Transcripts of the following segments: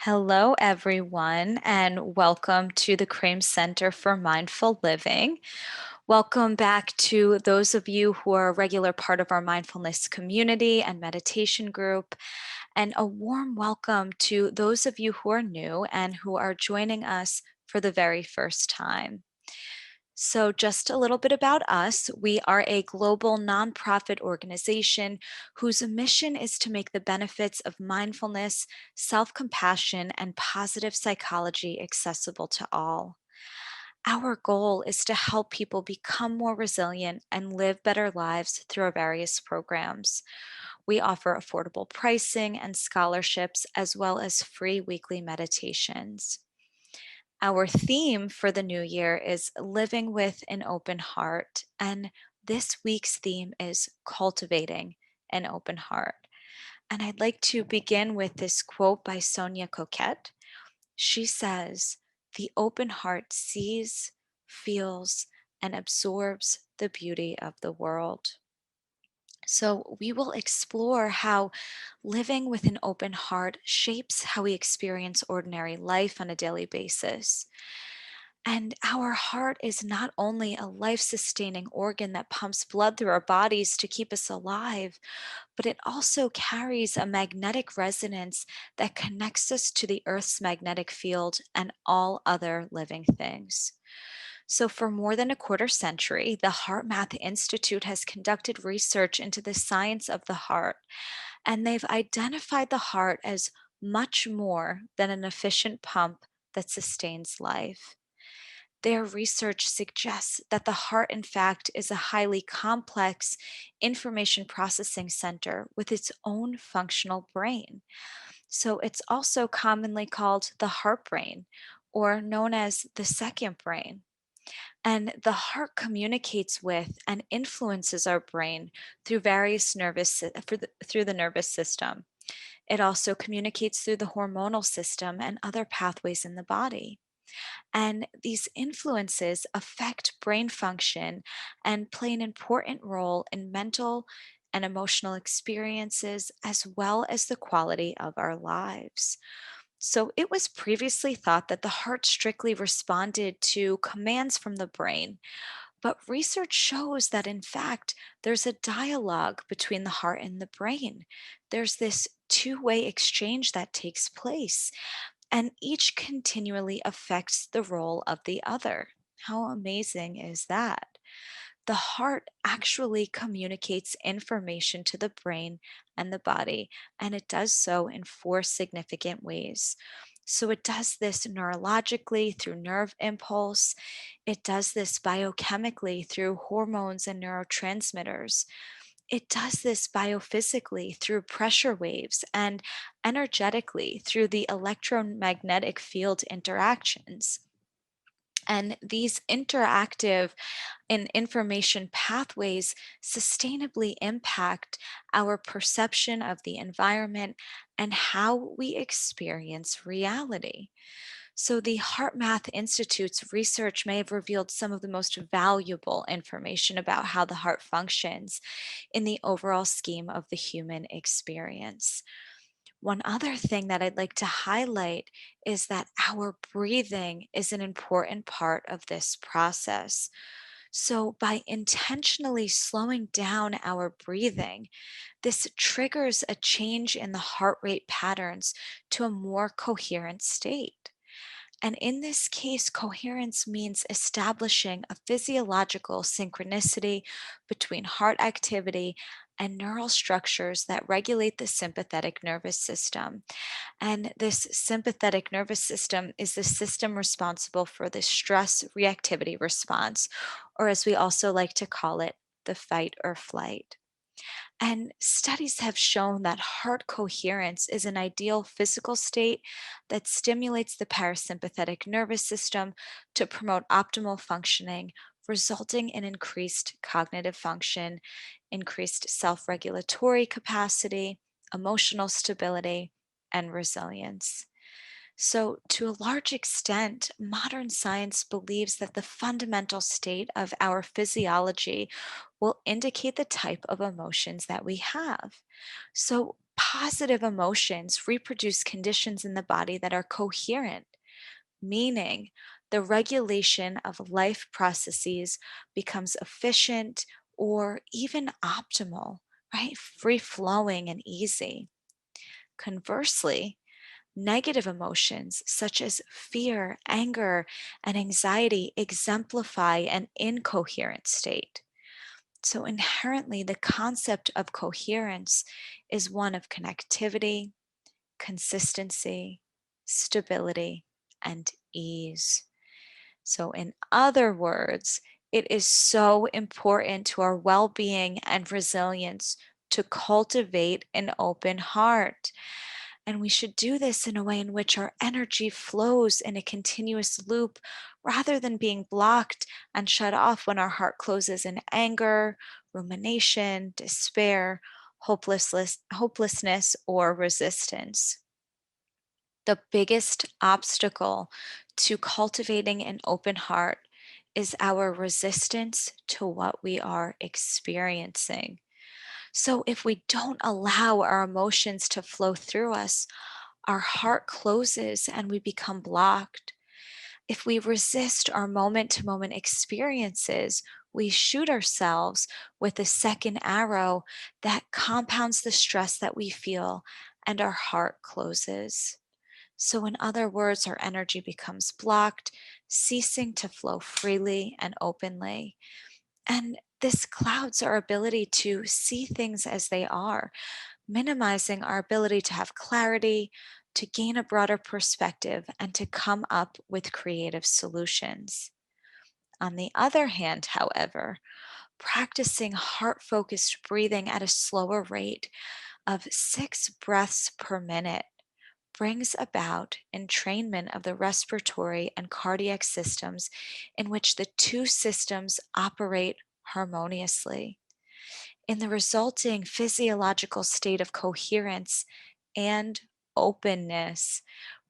Hello, everyone, and welcome to the Krame Center for Mindful Living. Welcome back to those of you who are a regular part of our mindfulness community and meditation group, and a warm welcome to those of you who are new and who are joining us for the very first time. So, just a little bit about us. We are a global nonprofit organization whose mission is to make the benefits of mindfulness, self compassion, and positive psychology accessible to all. Our goal is to help people become more resilient and live better lives through our various programs. We offer affordable pricing and scholarships, as well as free weekly meditations. Our theme for the new year is living with an open heart. And this week's theme is cultivating an open heart. And I'd like to begin with this quote by Sonia Coquette. She says, "The open heart sees, feels, and absorbs the beauty of the world." So, we will explore how living with an open heart shapes how we experience ordinary life on a daily basis. And our heart is not only a life sustaining organ that pumps blood through our bodies to keep us alive, but it also carries a magnetic resonance that connects us to the Earth's magnetic field and all other living things. So, for more than a quarter century, the Heart Math Institute has conducted research into the science of the heart, and they've identified the heart as much more than an efficient pump that sustains life. Their research suggests that the heart, in fact, is a highly complex information processing center with its own functional brain. So it's also commonly called the heart brain, or known as the second brain. And the heart communicates with and influences our brain through various through the nervous system. It also communicates through the hormonal system and other pathways in the body. And these influences affect brain function and play an important role in mental and emotional experiences, as well as the quality of our lives. So, it was previously thought that the heart strictly responded to commands from the brain, but research shows that in fact, there's a dialogue between the heart and the brain. There's this two-way exchange that takes place, and each continually affects the role of the other. How amazing is that? The heart actually communicates information to the brain and the body, and it does so in four significant ways. So, it does this neurologically through nerve impulse, it does this biochemically through hormones and neurotransmitters. It does this biophysically through pressure waves and energetically through the electromagnetic field interactions. And these interactive and information pathways sustainably impact our perception of the environment and how we experience reality. So, the HeartMath Institute's research may have revealed some of the most valuable information about how the heart functions in the overall scheme of the human experience. One other thing that I'd like to highlight is that our breathing is an important part of this process. So, by intentionally slowing down our breathing, this triggers a change in the heart rate patterns to a more coherent state. And in this case, coherence means establishing a physiological synchronicity between heart activity and neural structures that regulate the sympathetic nervous system. And this sympathetic nervous system is the system responsible for the stress reactivity response, or as we also like to call it, the fight or flight. And studies have shown that heart coherence is an ideal physical state that stimulates the parasympathetic nervous system to promote optimal functioning, resulting in increased cognitive function, increased self regulatory capacity, emotional stability, and resilience. So, to a large extent, modern science believes that the fundamental state of our physiology will indicate the type of emotions that we have. So, positive emotions reproduce conditions in the body that are coherent, meaning the regulation of life processes becomes efficient or even optimal, right? Free flowing and easy. Conversely, negative emotions such as fear, anger, and anxiety exemplify an incoherent state. So, inherently, the concept of coherence is one of connectivity, consistency, stability, and ease. So, in other words, it is so important to our well being and resilience to cultivate an open heart. And we should do this in a way in which our energy flows in a continuous loop rather than being blocked and shut off when our heart closes in anger, rumination, despair, hopelessness, or resistance. The biggest obstacle to cultivating an open heart is our resistance to what we are experiencing. So, if we don't allow our emotions to flow through us, our heart closes and we become blocked. If we resist our moment to moment experiences, we shoot ourselves with a second arrow that compounds the stress that we feel, and our heart closes. So, in other words, our energy becomes blocked, ceasing to flow freely and openly. And this clouds our ability to see things as they are, minimizing our ability to have clarity, to gain a broader perspective, and to come up with creative solutions. On the other hand, however, practicing heart focused breathing at a slower rate of 6 breaths per minute brings about entrainment of the respiratory and cardiac systems in which the two systems operate harmoniously. In the resulting physiological state of coherence and openness,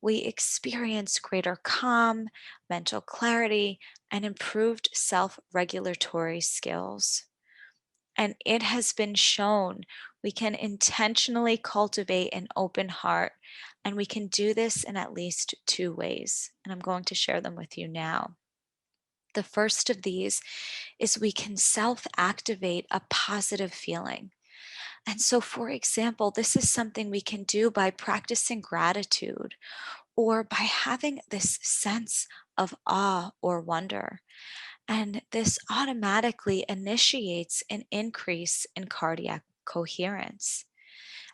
we experience greater calm, mental clarity, and improved self regulatory skills. And it has been shown we can intentionally cultivate an open heart, and we can do this in at least 2 ways. And I'm going to share them with you now. The first of these is we can self activate a positive feeling. And so, for example, this is something we can do by practicing gratitude or by having this sense of awe or wonder. And this automatically initiates an increase in cardiac coherence.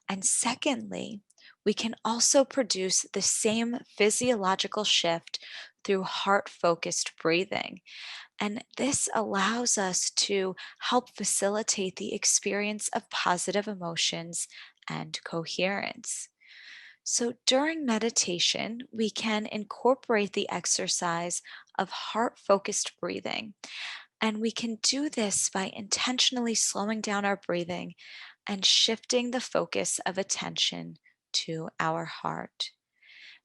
And secondly, we can also produce the same physiological shift through heart focused breathing. And this allows us to help facilitate the experience of positive emotions and coherence. So during meditation, we can incorporate the exercise of heart focused breathing. And we can do this by intentionally slowing down our breathing and shifting the focus of attention to our heart.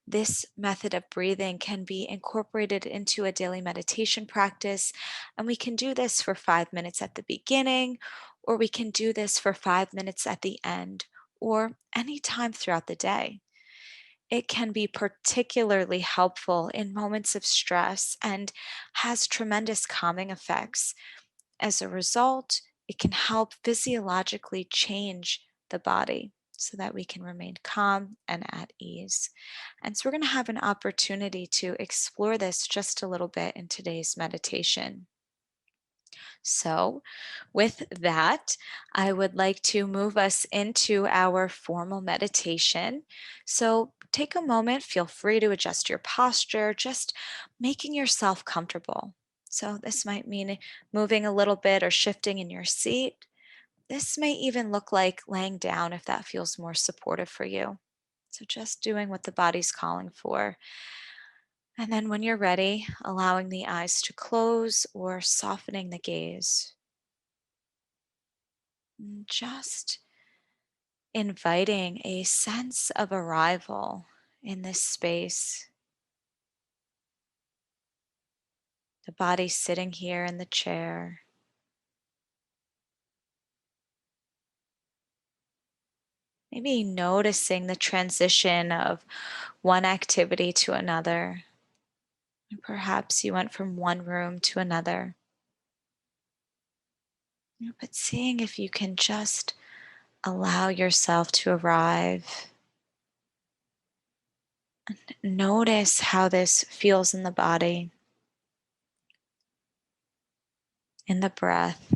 This method of breathing can be incorporated into a daily meditation practice, and we can do this for 5 minutes at the beginning, or we can do this for 5 minutes at the end, or any time throughout the day. It can be particularly helpful in moments of stress and has tremendous calming effects. As a result, it can help physiologically change the body so that we can remain calm and at ease. And so, we're going to have an opportunity to explore this just a little bit in today's meditation. So, with that, I would like to move us into our formal meditation. So, take a moment, feel free to adjust your posture, just making yourself comfortable. So, this might mean moving a little bit or shifting in your seat. This may even look like laying down if that feels more supportive for you. So, just doing what the body's calling for. And then, when you're ready, allowing the eyes to close or softening the gaze. Just inviting a sense of arrival in this space. The body sitting here in the chair, Maybe noticing the transition of one activity to another. Perhaps you went from one room to another. But seeing if you can just allow yourself to arrive. Notice how this feels in the body, in the breath.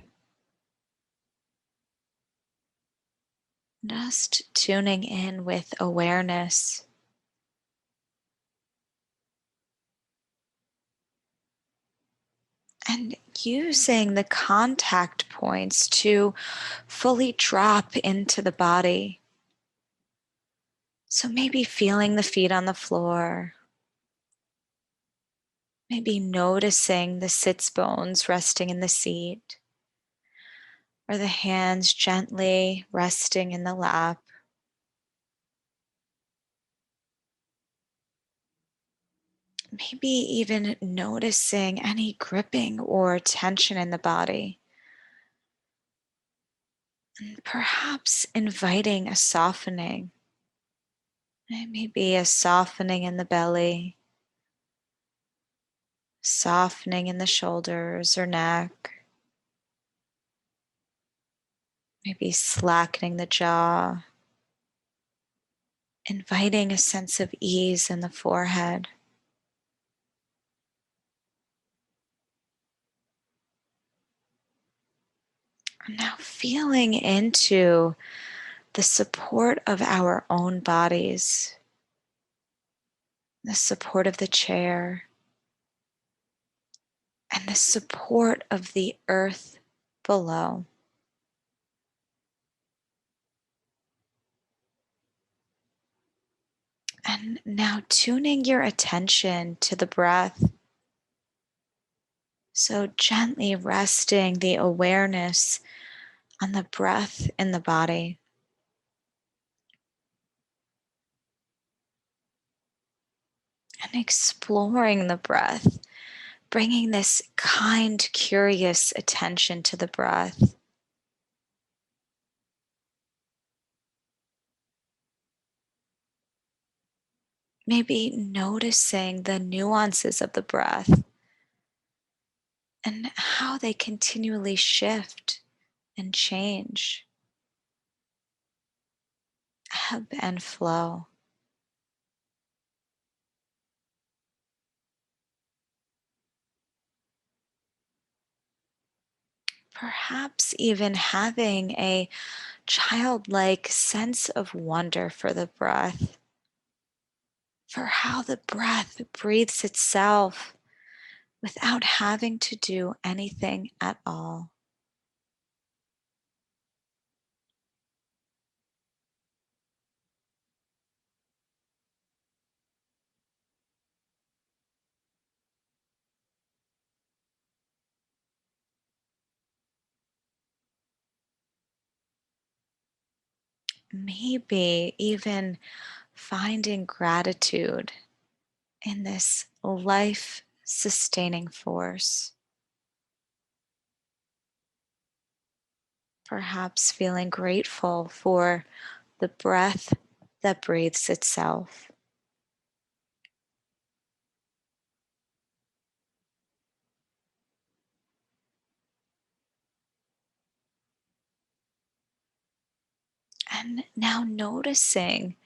Just tuning in with awareness. And using the contact points to fully drop into the body. So maybe feeling the feet on the floor. Maybe noticing the sits bones resting in the seat. Or the hands gently resting in the lap. Maybe even noticing any gripping or tension in the body. And perhaps inviting a softening. Maybe a softening in the belly, softening in the shoulders or neck, maybe slackening the jaw, inviting a sense of ease in the forehead. And now feeling into the support of our own bodies, the support of the chair, and the support of the earth below. And now tuning your attention to the breath. So gently resting the awareness on the breath in the body. And exploring the breath, bringing this kind, curious attention to the breath. Maybe noticing the nuances of the breath and how they continually shift and change, ebb and flow. Perhaps even having a childlike sense of wonder for the breath, for how the breath breathes itself without having to do anything at all. Maybe even finding gratitude in this life sustaining force. Perhaps feeling grateful for the breath that breathes itself. And now noticing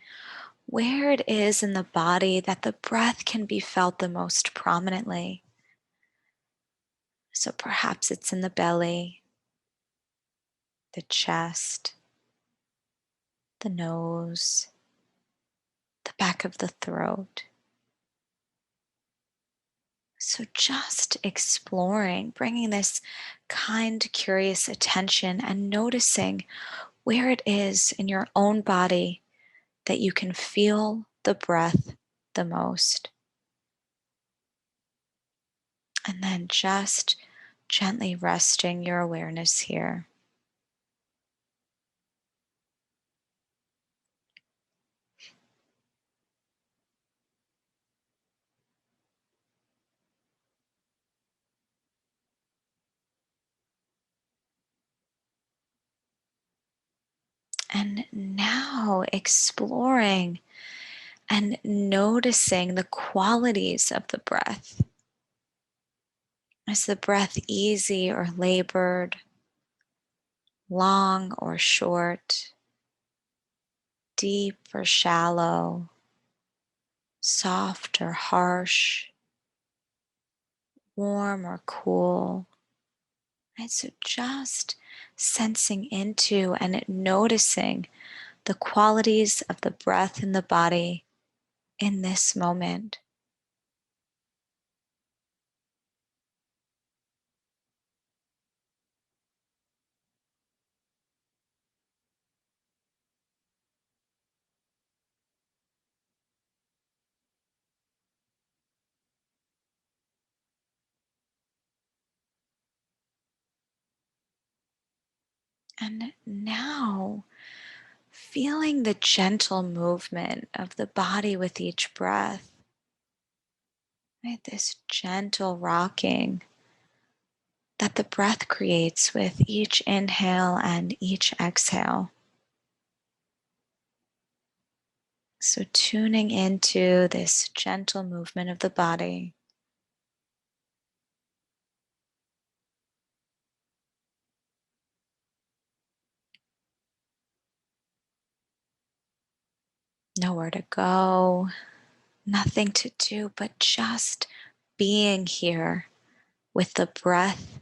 where it is in the body that the breath can be felt the most prominently. So perhaps it's in the belly, the chest, the nose, the back of the throat. So just exploring, bringing this kind, curious attention and noticing where it is in your own body that you can feel the breath the most. And then just gently resting your awareness here. And now exploring and noticing the qualities of the breath. Is the breath easy or labored, long or short, deep or shallow, soft or harsh, warm or cool? Right, so just sensing into and noticing the qualities of the breath in the body in this moment. And now feeling the gentle movement of the body with each breath. Right, this gentle rocking that the breath creates with each inhale and each exhale. So tuning into this gentle movement of the body. Nowhere to go, nothing to do, but just being here with the breath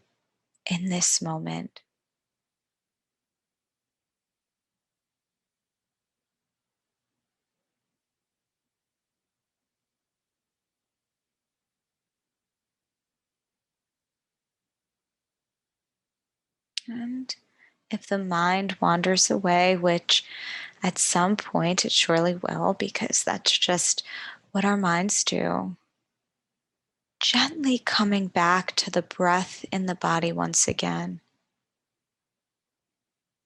in this moment. And if the mind wanders away, which at some point it surely will, because that's just what our minds do, gently coming back to the breath in the body once again.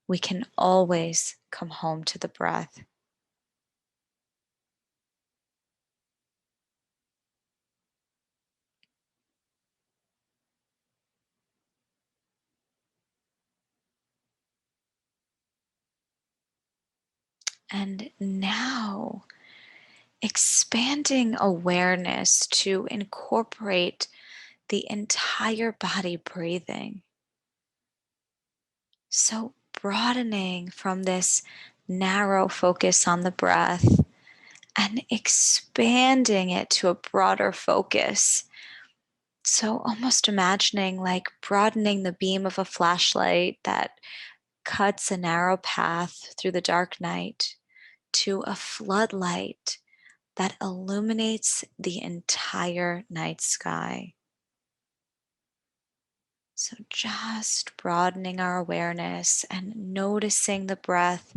We can always come home to the breath. And now expanding awareness to incorporate the entire body breathing. So broadening from this narrow focus on the breath and expanding it to a broader focus. So almost imagining like broadening the beam of a flashlight that cuts a narrow path through the dark night to a floodlight that illuminates the entire night sky. So just broadening our awareness and noticing the breath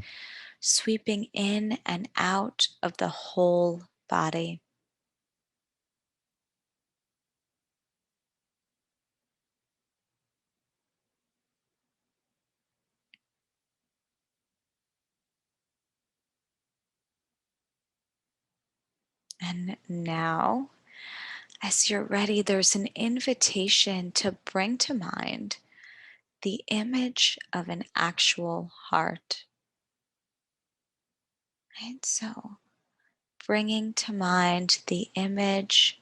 sweeping in and out of the whole body. And now, as you're ready, there's an invitation to bring to mind the image of an actual heart. Right? So, bringing to mind the image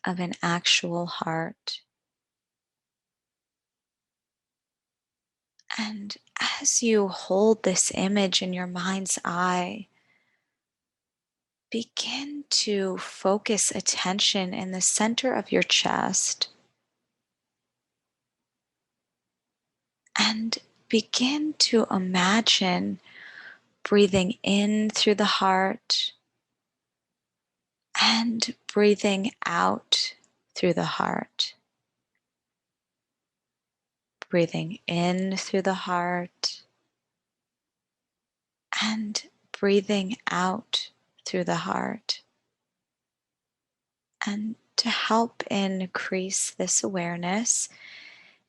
of an actual heart. And as you hold this image in your mind's eye, begin to focus attention in the center of your chest and begin to imagine breathing in through the heart and breathing out through the heart. Breathing in through the heart and breathing out through the heart. And to help increase this awareness,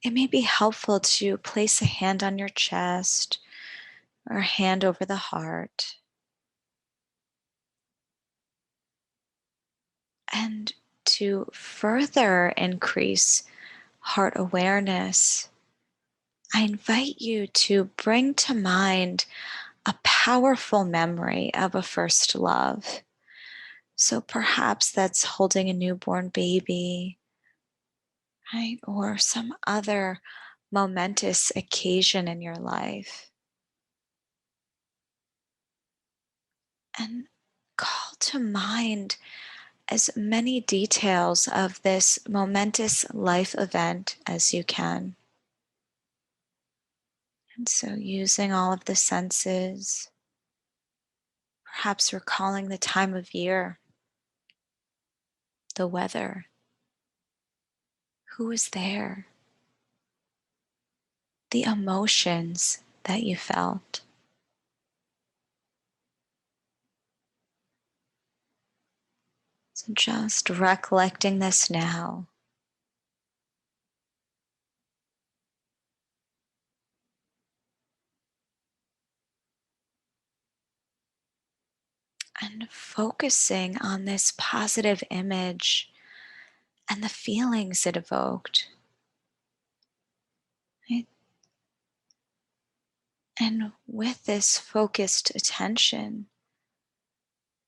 it may be helpful to place a hand on your chest or a hand over the heart. And to further increase heart awareness, I invite you to bring to mind a powerful memory of a first love. So perhaps that's holding a newborn baby, right? Or some other momentous occasion in your life. And call to mind as many details of this momentous life event as you can. And so, using all of the senses, perhaps recalling the time of year, the weather, who was there, the emotions that you felt. So, just recollecting this now. And focusing on this positive image and the feelings it evoked. Right? And with this focused attention,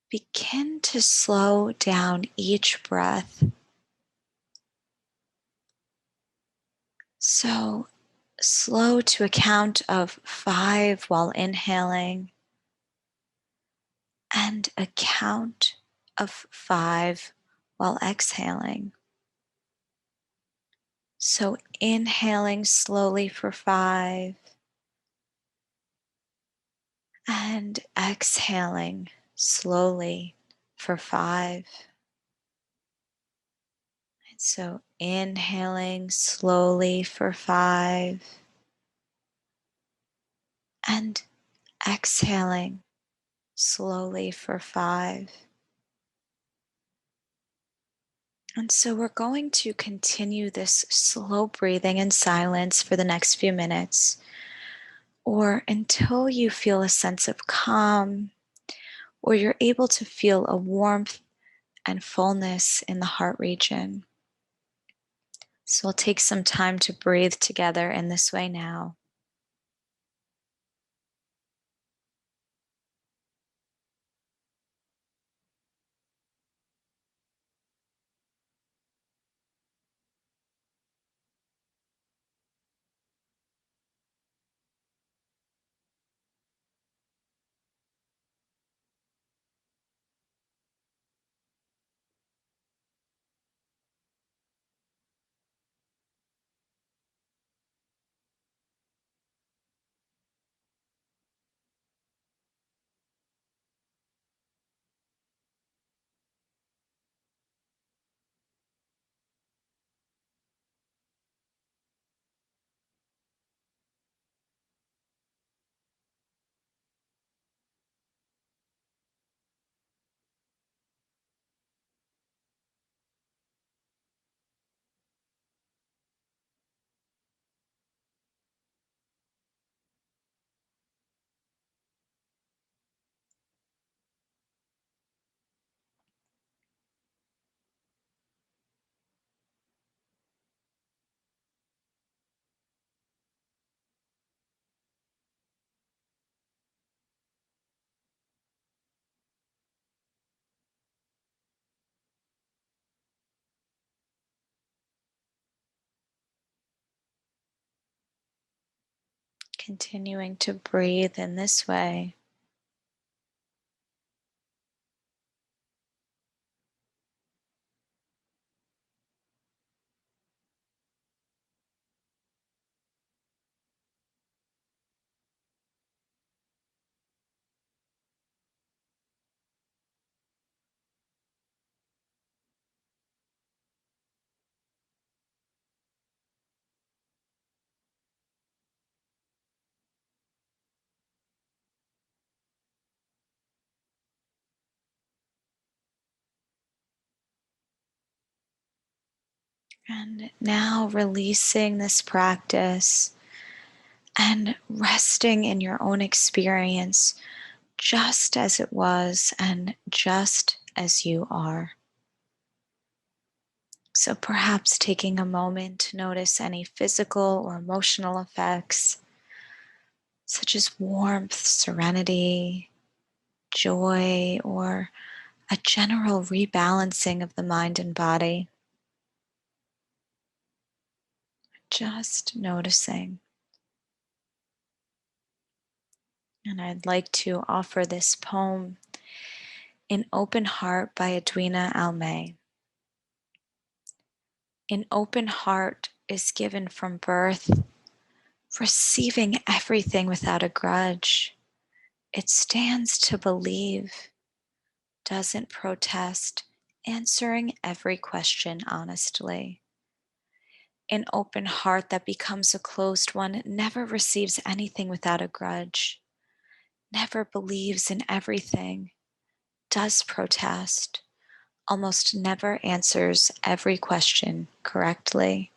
begin to slow down each breath. So slow to a count of 5 while inhaling and a count of 5 while exhaling. So inhaling slowly for 5 and exhaling slowly for 5. And so inhaling slowly for 5 and exhaling slowly for 5. And so we're going to continue this slow breathing in silence for the next few minutes, or until you feel a sense of calm, or you're able to feel a warmth and fullness in the heart region. So we'll take some time to breathe together in this way now. Continuing to breathe in this way. And now releasing this practice and resting in your own experience just as it was and just as you are. So perhaps taking a moment to notice any physical or emotional effects, such as warmth, serenity, joy, or a general rebalancing of the mind and body. Just noticing. And I'd like to offer this poem, "An Open Heart" by Edwina Almay. An open heart is given from birth, receiving everything without a grudge. It stands to believe, doesn't protest, answering every question honestly. An open heart that becomes a closed one never receives anything without a grudge, never believes in everything, does protest, almost never answers every question correctly.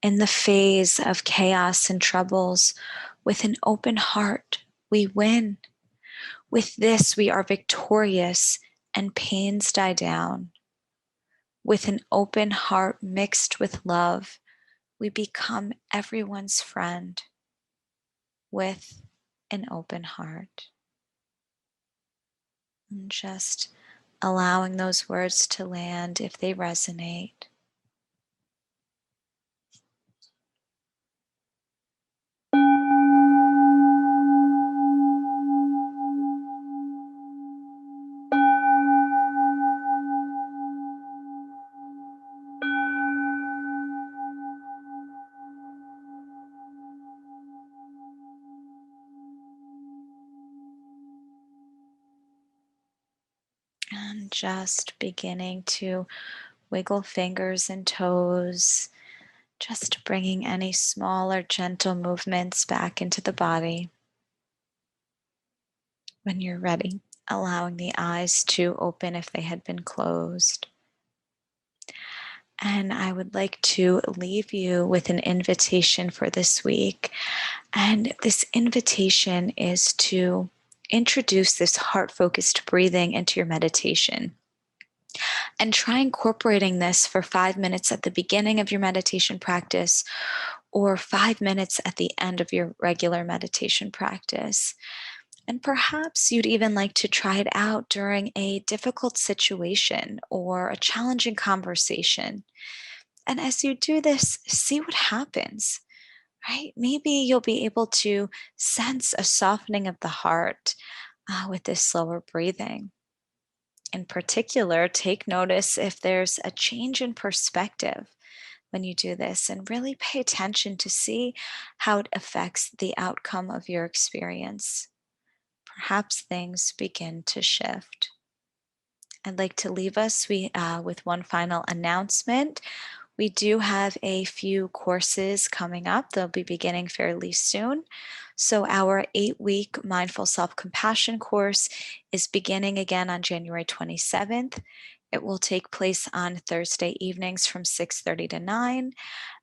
In the phase of chaos and troubles, with an open heart, we win. With this, we are victorious and pains die down. With an open heart mixed with love, we become everyone's friend. With an open heart. And just allowing those words to land if they resonate. And just beginning to wiggle fingers and toes, just bringing any small or gentle movements back into the body. When you're ready, allowing the eyes to open if they had been closed. And I would like to leave you with an invitation for this week. And this invitation is to introduce this heart-focused breathing into your meditation. And try incorporating this for 5 minutes at the beginning of your meditation practice or 5 minutes at the end of your regular meditation practice. And perhaps you'd even like to try it out during a difficult situation or a challenging conversation. And as you do this, see what happens, right? Maybe you'll be able to sense a softening of the heart with this slower breathing. In particular, take notice if there's a change in perspective when you do this, and really pay attention to see how it affects the outcome of your experience. Perhaps things begin to shift. I'd like to leave us with one final announcement. We do have a few courses coming up. They'll be beginning fairly soon. So our 8-week Mindful Self-Compassion course is beginning again on January 27th. It will take place on Thursday evenings from 6:30 to 9.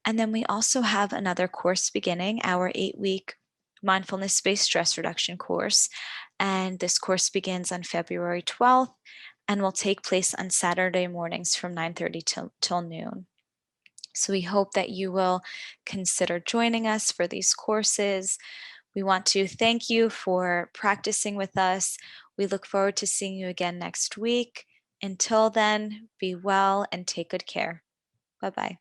And then we also have another course beginning, our 8-week Mindfulness-Based Stress Reduction course. And this course begins on February 12th and will take place on Saturday mornings from 9:30 till noon. So we hope that you will consider joining us for these courses. We want to thank you for practicing with us. We look forward to seeing you again next week. Until then, be well and take good care. Bye-bye.